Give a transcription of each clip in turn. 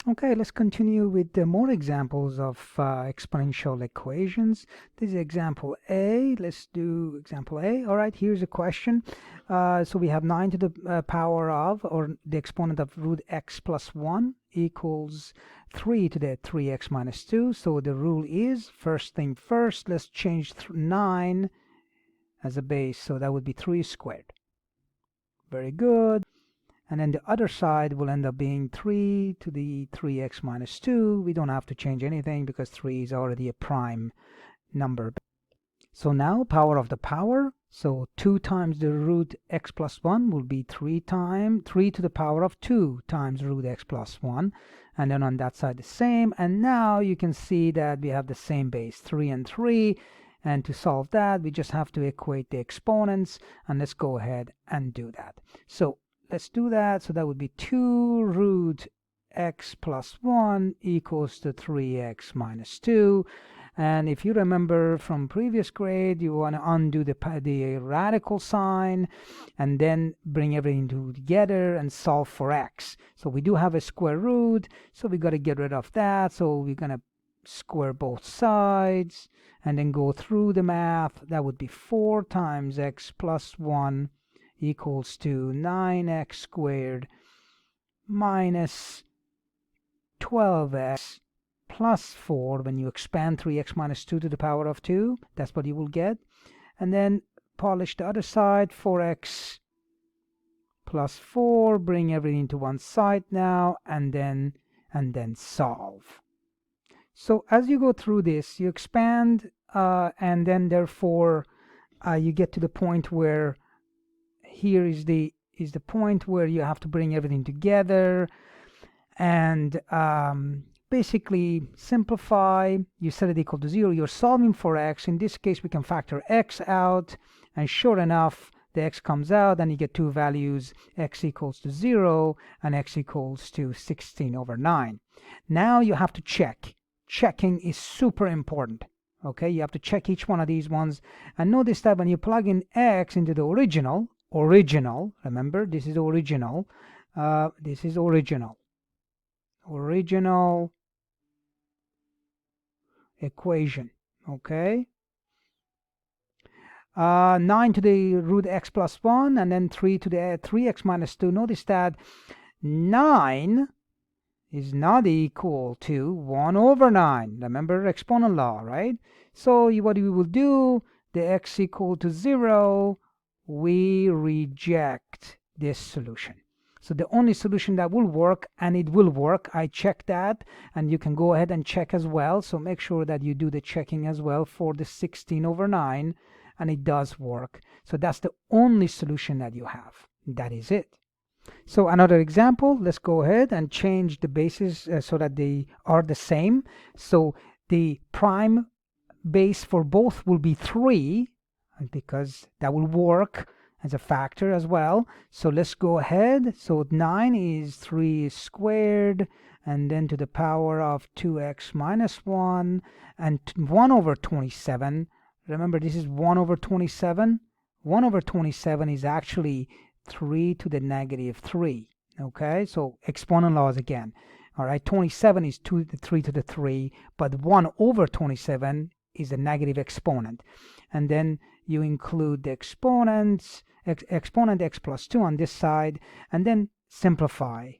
Okay, let's continue with more examples of exponential equations. This is example A. Let's do example A. All right, here's a question. So we have 9 to the power of, or the exponent of root x plus 1 equals 3 to the 3x minus 2. So the rule is, first thing first, let's change 9 as a base. So that would be 3 squared. Very good. And then the other side will end up being 3 to the 3x minus 2. We don't have to change anything because 3 is already a prime number. So now power of the power. So 2 times the root x plus 1 will be 3 to the power of 2 times root x plus 1. And then on that side the same. And now you can see that we have the same base, 3 and 3. And to solve that, we just have to equate the exponents. And let's go ahead and do that. So let's do that. So that would be 2 root x plus 1 equals to 3x minus 2. And if you remember from previous grade, you want to undo the radical sign and then bring everything together and solve for x. So we do have a square root, so we got to get rid of that. So we're going to square both sides and then go through the math. That would be 4 times x plus 1 equals to 9x squared minus 12x plus 4. When you expand 3x minus 2 to the power of 2, that's what you will get. And then polish the other side, 4x plus 4, bring everything to one side now, and then solve. So as you go through this, you expand, and then therefore you get to the point where here is the point where you have to bring everything together and basically simplify. You set it equal to 0. You're solving for x. In this case, we can factor x out, and sure enough, the x comes out, and you get two values, x equals to 0 and x equals to 16 over 9. Now you have to check. Checking is super important. Okay, you have to check each one of these ones, and notice that when you plug in x into the original, remember, this is original, original equation, okay? 9 to the root x plus 1, and then 3 to the 3x minus 2. Notice that 9 is not equal to 1 over 9. Remember exponent law, right? So what we will do, the x equal to 0, we reject this solution. So the only solution that will work, and it will work, I checked that, and you can go ahead and check as well. So make sure that you do the checking as well for the 16 over 9, and it does work. So that's the only solution that you have. That is it. So another example, let's go ahead and change the bases so that they are the same. So the prime base for both will be 3, because that will work as a factor as well. So let's go ahead. So 9 is 3 squared, and then to the power of 2x minus 1, and 1 over 27. Remember, this is 1 over 27. 1 over 27 is actually 3 to the negative 3. Okay, so exponent laws again. All right, 27 is 3 to the 3, but 1 over 27 is a negative exponent. And then you include the exponents, exponent x plus 2 on this side, and then simplify.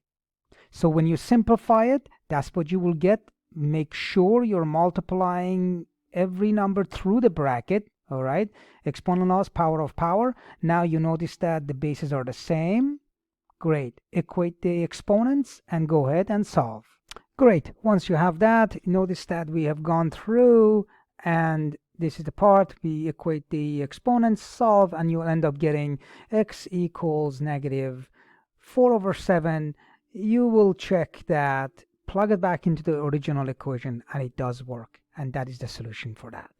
So when you simplify it, that's what you will get. Make sure you're multiplying every number through the bracket. All right, exponent laws, power of power. Now you notice that the bases are the same. Great. Equate the exponents and go ahead and solve. Great. Once you have that, notice that we have gone through, and this is the part we equate the exponents, solve, and you'll end up getting x equals negative 4 over 7. You will check that, plug it back into the original equation, and it does work, and that is the solution for that.